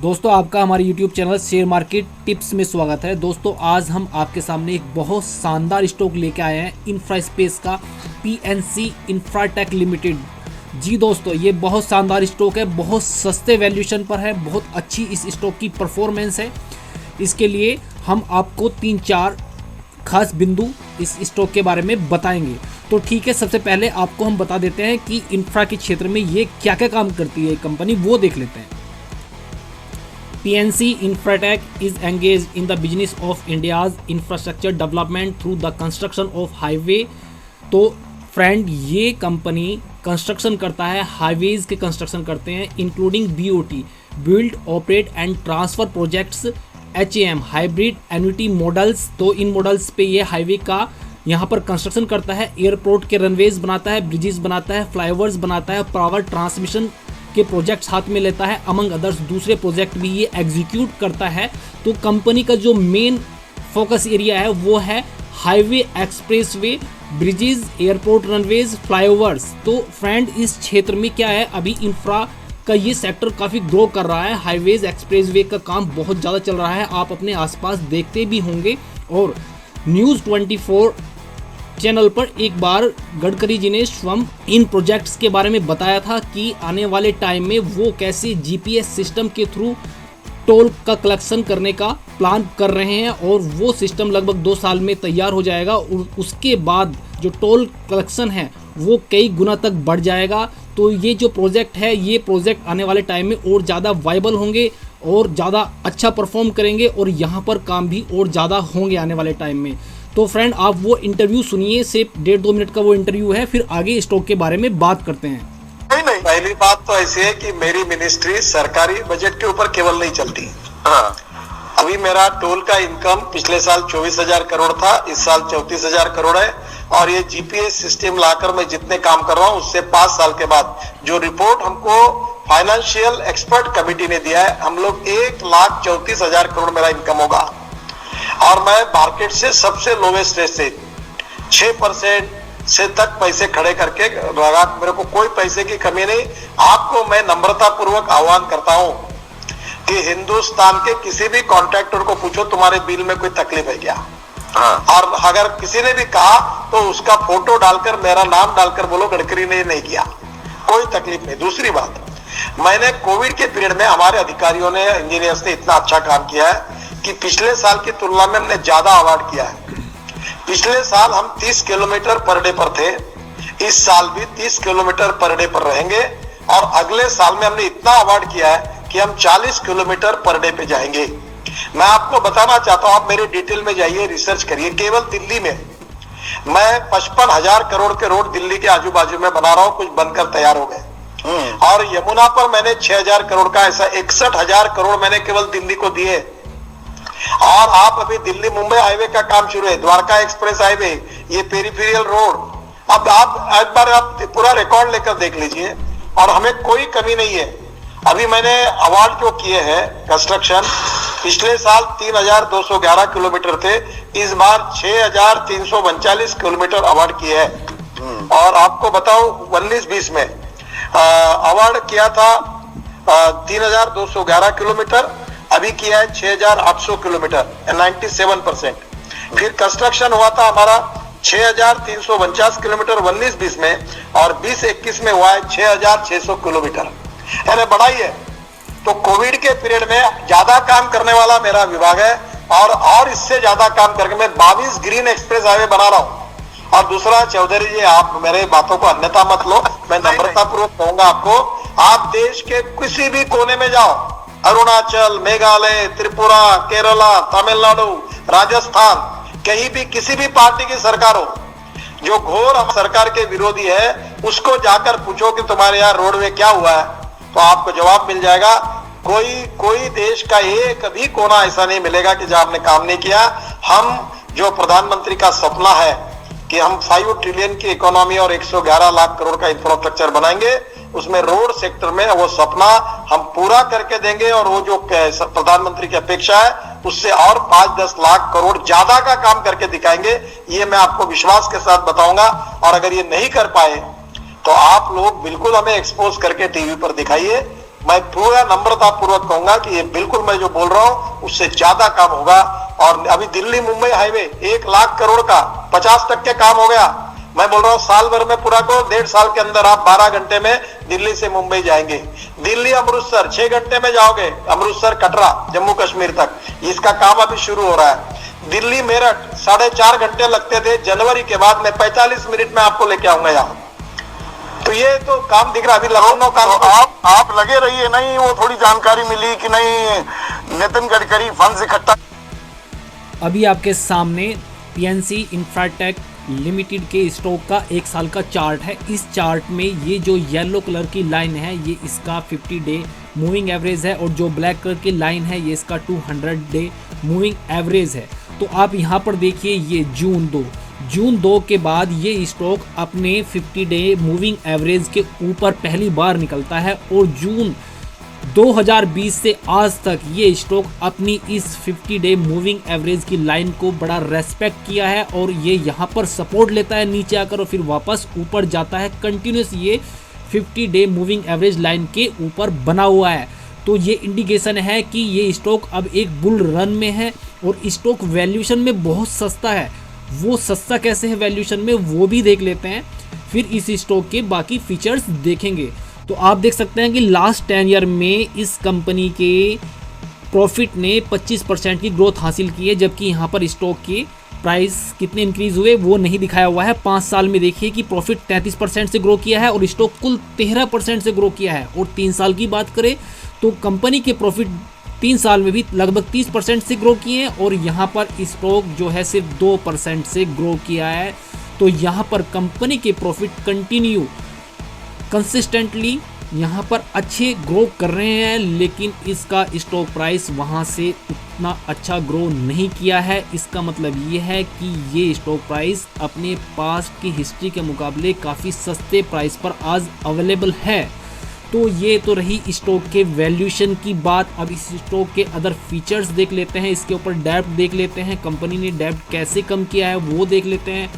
दोस्तों आपका हमारे YouTube channel share market tips में स्वागत है। दोस्तों आज हम आपके सामने एक बहुत शानदार स्टॉक लेके आए हैं इंफ्रा स्पेस का PNC इंफ्राटेक लिमिटेड। जी दोस्तों ये बहुत शानदार स्टॉक है, बहुत सस्ते वैल्यूएशन पर है, बहुत अच्छी इस स्टॉक की परफॉर्मेंस है। इसके लिए हम आपको 3-4 खास बिंदु इस स्टॉक के बारे में बताएंगे। तो ठीक है, सबसे पहले आपको हम बता देते हैं कि इंफ्रा के क्षेत्र में ये क्या क्या काम करती है कंपनी, वो देख लेते हैं। PNC Infratech is engaged in the business of India's infrastructure development through the construction of highway। तो फ्रेंड ये कंपनी कंस्ट्रक्शन करता है, हाईवेज के कंस्ट्रक्शन करते हैं, including BOT build operate and transfer projects, HAM hybrid annuity models. तो इन models पे ये हाईवे का यहाँ पर कंस्ट्रक्शन करता है, एयरपोर्ट के रनवेज बनाता है, ब्रिजेस बनाता है, फ्लाईओवर्स बनाता है, पावर ट्रांसमिशन के प्रोजेक्ट्स हाथ में लेता है, अमंग अदर्स दूसरे प्रोजेक्ट भी ये एग्जीक्यूट करता है। तो कंपनी का जो मेन फोकस एरिया है वो है highway, expressway, bridges, airport runways, flyovers. तो फ्रेंड इस क्षेत्र में क्या है, अभी इंफ्रा का ये सेक्टर काफ़ी ग्रो कर रहा है। हाईवेज, एक्सप्रेसवे का काम बहुत ज़्यादा चल रहा है, आप अपने आसपास देखते भी होंगे। और न्यूज़ 24 चैनल पर एक बार गडकरी जी ने स्वयं इन प्रोजेक्ट्स के बारे में बताया था कि आने वाले टाइम में वो कैसे GPS सिस्टम के थ्रू टोल का कलेक्शन करने का प्लान कर रहे हैं, और वो सिस्टम लगभग 2 साल में तैयार हो जाएगा और उसके बाद जो टोल कलेक्शन है वो कई गुना तक बढ़ जाएगा। तो ये जो प्रोजेक्ट है, ये प्रोजेक्ट आने वाले टाइम में और ज़्यादा वाइबल होंगे और ज़्यादा अच्छा परफॉर्म करेंगे, और यहाँ पर काम भी और ज़्यादा होंगे आने वाले टाइम में। तो फ्रेंड आप वो इंटरव्यू सुनिए, सिर्फ 1.5-2 मिनट का वो इंटरव्यू है, फिर आगे स्टॉक के बारे में बात करते हैं। नहीं, पहली बात तो ऐसी है कि मेरी मिनिस्ट्री सरकारी बजट के ऊपर केवल नहीं चलती। हाँ, अभी मेरा टोल का इनकम पिछले साल 24,000 करोड़ था, इस साल 34,000 करोड़ है। और ये GPS सिस्टम लाकर मैं जितने काम कर रहा हूँ उससे 5 साल के बाद जो रिपोर्ट हमको फाइनेंशियल एक्सपर्ट कमेटी ने दिया है, हम लोग 1,34,000 करोड़ मेरा इनकम होगा। और मैं मार्केट से सबसे लोवेस्ट रेट से 6% से तक पैसे खड़े करके लगा, मेरे को कोई पैसे की कमी नहीं। आपको मैं नम्रता पूर्वक आह्वान करता हूं कि हिंदुस्तान के किसी भी कॉन्ट्रैक्टर को पूछो तुम्हारे बिल में कोई तकलीफ है क्या। और अगर किसी ने भी कहा तो उसका फोटो डालकर, मेरा नाम डालकर बोलो गडकरी ने नहीं किया, कोई तकलीफ नहीं। दूसरी बात, मैंने कोविड के पीरियड में हमारे अधिकारियों ने, इंजीनियर्स ने इतना अच्छा काम किया है कि पिछले साल की तुलना में हमने ज्यादा अवार्ड किया है। पिछले साल हम 30 किलोमीटर पर डे पर थे, इस साल भी 30 किलोमीटर पर डे पर रहेंगे। और अगले साल में हमने इतना अवार्ड किया है कि हम 40 किलोमीटर पर डे पे जाएंगे। मैं आपको बताना चाहता हूं, आप मेरे डिटेल में जाइए, रिसर्च करिए। केवल दिल्ली में मैं 55,000 करोड़ के रोड दिल्ली के आजू बाजू में बना रहा हूं, कुछ बनकर तैयार हो गए। और यमुना पर मैंने 6,000 करोड़ का, ऐसा 61,000 करोड़ मैंने केवल दिल्ली को दिए। और आप अभी दिल्ली मुंबई हाईवे का काम शुरू है, द्वारका एक्सप्रेस हाईवे, ये पेरिफेरियल रोड। अब आप एक बार आप पूरा रिकॉर्ड लेकर देख लीजिए, और हमें कोई कमी नहीं है। अभी मैंने अवार्ड जो किए हैं कंस्ट्रक्शन, पिछले साल 3,211 किलोमीटर थे, इस बार 6,339 किलोमीटर अवार्ड किए हैं। और आपको बताऊं 19-20 में अवार्ड किया था 3,211 किलोमीटर, अभी किया है 6,800 किलोमीटर, 97%। फिर कंस्ट्रक्शन हुआ था हमारा 6,349 किलोमीटर 19-20 में, और 20-21 में हुआ है 6,600 किलोमीटर, यानी बढ़ाई है। तो कोविड के पीरियड में ज्यादा काम करने वाला मेरा विभाग है, और इससे ज्यादा काम करके मैं 22 ग्रीन एक्सप्रेस हाईवे बना रहा हूं। और दूसरा, चौधरी जी आप मेरे बातों को अन्यथा मत लो, मैं नम्रता पूर्वक कहूंगा आपको, आप देश के किसी भी कोने में जाओ, अरुणाचल, मेघालय, त्रिपुरा, केरला, तमिलनाडु, राजस्थान, कहीं भी किसी भी पार्टी की सरकार हो, जो घोर सरकार के विरोधी है, उसको जाकर पूछो कि तुम्हारे यहाँ रोडवे क्या हुआ है, तो आपको जवाब मिल जाएगा। कोई देश का एक भी कोना ऐसा नहीं मिलेगा कि जहां हमने काम नहीं किया। हम जो प्रधानमंत्री का सपना है कि हम 5 ट्रिलियन की इकोनॉमी और 111 लाख करोड़ का इंफ्रास्ट्रक्चर बनाएंगे, उसमें रोड सेक्टर में वो सपना हम पूरा करके देंगे। और वो जो प्रधानमंत्री की अपेक्षा है उससे और 5-10 लाख करोड़ ज्यादा का काम करके दिखाएंगे, ये मैं आपको विश्वास के साथ बताऊंगा। और अगर ये नहीं कर पाए तो आप लोग बिल्कुल हमें एक्सपोज करके टीवी पर दिखाइए, मैं पूरा नम्रता पूर्वक कहूंगा कि ये बिल्कुल मैं जो बोल रहा हूं उससे ज्यादा काम होगा। और अभी दिल्ली मुंबई हाईवे 1,00,000 करोड़ का 50% काम हो गया। मैं बोल रहा हूँ साल भर में पूरा को 1.5 साल के अंदर आप 12 घंटे में दिल्ली से मुंबई जाएंगे। दिल्ली अमृतसर 6 घंटे में जाओगे, अमृतसर कटरा जम्मू कश्मीर तक, इसका काम अभी शुरू हो रहा है। दिल्ली मेरठ 4.5 घंटे लगते थे, जनवरी के बाद में 45 मिनट में आपको लेके आऊंगा यहाँ। तो ये तो काम दिख रहा है। अभी लखनऊ काम तो आप लगे रहिए। नहीं वो थोड़ी जानकारी मिली कि नहीं नितिन गडकरी फंड इकट्ठा। अभी आपके सामने पीएनसी इंफ्राटेक लिमिटेड के स्टॉक का 1 साल का चार्ट है। इस चार्ट में ये जो येलो कलर की लाइन है ये इसका 50 डे मूविंग एवरेज है, और जो ब्लैक कलर की लाइन है ये इसका 200 डे मूविंग एवरेज है। तो आप यहाँ पर देखिए ये जून 2 के बाद ये स्टॉक अपने 50 डे मूविंग एवरेज के ऊपर पहली बार निकलता है, और जून 2020 से आज तक ये स्टॉक अपनी इस 50 डे मूविंग एवरेज की लाइन को बड़ा रेस्पेक्ट किया है, और ये यहाँ पर सपोर्ट लेता है नीचे आकर और फिर वापस ऊपर जाता है। कंटिन्यूस ये 50 डे मूविंग एवरेज लाइन के ऊपर बना हुआ है। तो ये इंडिकेशन है कि ये स्टॉक अब एक बुल रन में है, और स्टॉक वैल्यूएशन में बहुत सस्ता है। वो सस्ता कैसे है वैल्यूएशन में वो भी देख लेते हैं, फिर इस स्टॉक के बाकी फीचर्स देखेंगे। तो आप देख सकते हैं कि लास्ट 10 ईयर में इस कंपनी के प्रॉफिट ने 25% की ग्रोथ हासिल की है, जबकि यहाँ पर स्टॉक के प्राइस कितने इंक्रीज हुए वो नहीं दिखाया हुआ है। 5 साल में देखिए कि प्रॉफिट 33% से ग्रो किया है और स्टॉक कुल 13% से ग्रो किया है। और 3 साल की बात करें तो कंपनी के प्रॉफिट 3 साल में भी लगभग 30% से ग्रो किए हैं, और यहाँ पर स्टॉक जो है सिर्फ 2% से ग्रो किया है। तो यहाँ पर कंपनी के प्रॉफिट कंटिन्यू कंसिस्टेंटली यहाँ पर अच्छे ग्रो कर रहे हैं, लेकिन इसका स्टॉक प्राइस वहाँ से उतना अच्छा ग्रो नहीं किया है। इसका मतलब ये है कि ये स्टॉक प्राइस अपने पास्ट की हिस्ट्री के मुकाबले काफ़ी सस्ते प्राइस पर आज अवेलेबल है। तो ये तो रही स्टॉक के वैल्यूएशन की बात। अब इस स्टॉक के अदर फीचर्स देख लेते हैं, इसके ऊपर डेब्ट देख लेते हैं, कंपनी ने डेब्ट कैसे कम किया है वो देख लेते हैं।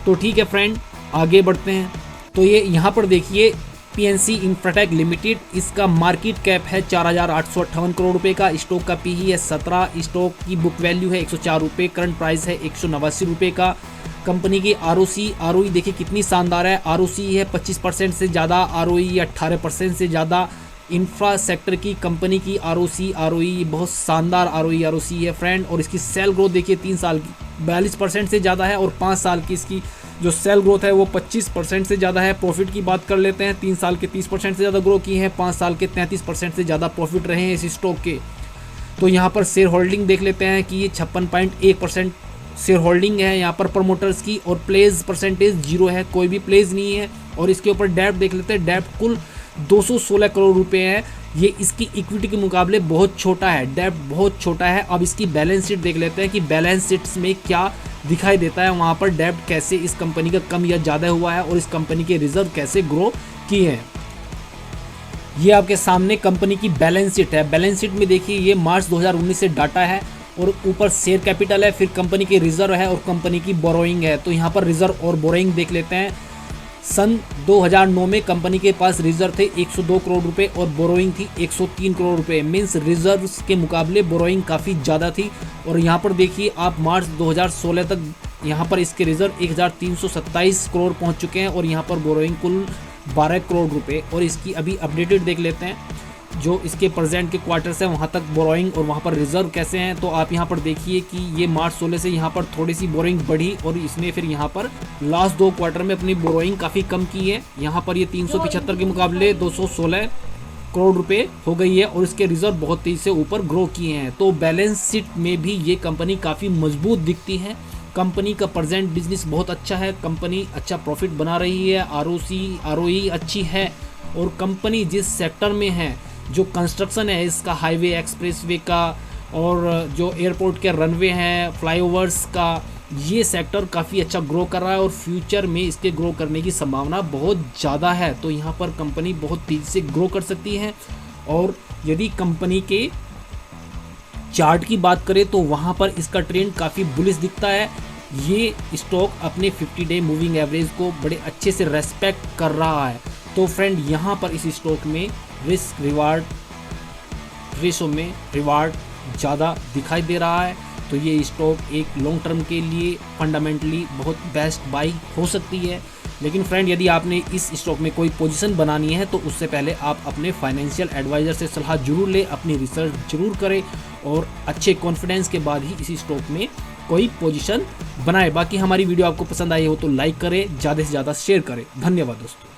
तो ठीक है फ्रेंड, आगे बढ़ते हैं। तो ये यहाँ पर देखिए पीएनसी इंफ्राटेक लिमिटेड, इसका मार्केट कैप है 4,858 करोड़ रुपए का, स्टॉक का पीई है 17, स्टॉक की बुक वैल्यू है 104 रुपये, करंट प्राइस है 189 रुपये का। कंपनी की आरओई देखिए कितनी शानदार है। आरओसी है 25% से ज़्यादा, आरओई 18% से ज़्यादा। इंफ्रा सेक्टर की कंपनी की आरओई बहुत शानदार आरओसी है फ्रेंड। और इसकी सेल ग्रोथ देखिए 3 साल की 42% से ज़्यादा है, और 5 साल की इसकी जो सेल ग्रोथ है वो 25% से ज़्यादा है। प्रॉफिट की बात कर लेते हैं, 3 साल के 30% से ज़्यादा ग्रो किए हैं, 5 साल के 33% से ज़्यादा प्रॉफिट रहे हैं इस स्टॉक के। तो यहाँ पर शेयर होल्डिंग देख लेते हैं कि ये 56.1% शेयर होल्डिंग है यहाँ पर प्रमोटर्स की, और प्लेज परसेंटेज 0 है, कोई भी प्लेज नहीं है। और इसके ऊपर डेब्ट देख लेते हैं, डेब्ट कुल 216 करोड़ रुपए है। ये इसकी इक्विटी के मुकाबले बहुत छोटा है, डेब्ट बहुत छोटा है। अब इसकी बैलेंस शीट देख लेते हैं कि बैलेंस शीट्स में क्या दिखाई देता है, वहाँ पर डेब्ट कैसे इस कंपनी का कम या ज़्यादा हुआ है, और इस कंपनी के रिजर्व कैसे ग्रो किए हैं। ये आपके सामने कंपनी की बैलेंस शीट है। बैलेंस शीट में देखिए ये मार्च 2019 से डाटा है, और ऊपर शेयर कैपिटल है, फिर कंपनी के रिजर्व है और कंपनी की बोरोइंग है। तो यहाँ पर रिजर्व और बोरोइंग देख लेते हैं। सन 2009 में कंपनी के पास रिजर्व थे 102 करोड़ रुपए और बोरोइंग थी 103 करोड़ रुपए। मीन्स रिजर्व्स के मुकाबले बोरोइंग काफ़ी ज़्यादा थी। और यहाँ पर देखिए आप मार्च 2016 तक यहाँ पर इसके रिजर्व 1327 करोड़ पहुँच चुके हैं, और यहाँ पर बोरोइंग कुल 12 करोड़ रुपए। और इसकी अभी अपडेटेड देख लेते हैं, जो इसके प्रेजेंट के क्वार्टर्स हैं वहाँ तक बोरोइंग और वहाँ पर रिजर्व कैसे हैं। तो आप यहाँ पर देखिए कि ये मार्च 16 से यहाँ पर थोड़ी सी बोरोइंग बढ़ी, और इसने फिर यहाँ पर लास्ट 2 क्वार्टर में अपनी बोरोइंग काफ़ी कम की है। यहाँ पर ये 375 के मुकाबले 216 करोड़ रुपए हो गई है, और इसके रिजर्व बहुत तेज़ी से ऊपर ग्रो किए हैं। तो बैलेंस शीट में भी ये कंपनी काफ़ी मजबूत दिखती है। कंपनी का प्रेजेंट बिजनेस बहुत अच्छा है, कंपनी अच्छा प्रॉफिट बना रही है, आरओई अच्छी है। और कंपनी जिस सेक्टर में है, जो कंस्ट्रक्शन है इसका, हाईवे एक्सप्रेसवे का, और जो एयरपोर्ट के रनवे हैं, फ्लाईओवर्स का, ये सेक्टर काफ़ी अच्छा ग्रो कर रहा है, और फ्यूचर में इसके ग्रो करने की संभावना बहुत ज़्यादा है। तो यहाँ पर कंपनी बहुत तेज़ी से ग्रो कर सकती है। और यदि कंपनी के चार्ट की बात करें तो वहाँ पर इसका ट्रेंड काफ़ी बुलिश दिखता है। ये स्टॉक अपने 50 डे मूविंग एवरेज को बड़े अच्छे से रेस्पेक्ट कर रहा है। तो फ्रेंड यहाँ पर इस स्टॉक में रिस्क रिवार्ड रेशो में रिवार्ड ज़्यादा दिखाई दे रहा है, तो ये स्टॉक एक लॉन्ग टर्म के लिए फंडामेंटली बहुत बेस्ट बाई हो सकती है। लेकिन फ्रेंड, यदि आपने इस स्टॉक में कोई पोजीशन बनानी है तो उससे पहले आप अपने फाइनेंशियल एडवाइज़र से सलाह जरूर लें, अपनी रिसर्च जरूर करें और अच्छे कॉन्फिडेंस के बाद ही इस स्टॉक में कोई पोजीशन बनाएं। बाकी हमारी वीडियो आपको पसंद आई हो तो लाइक करें, ज़्यादा से ज़्यादा शेयर करें। धन्यवाद दोस्तों।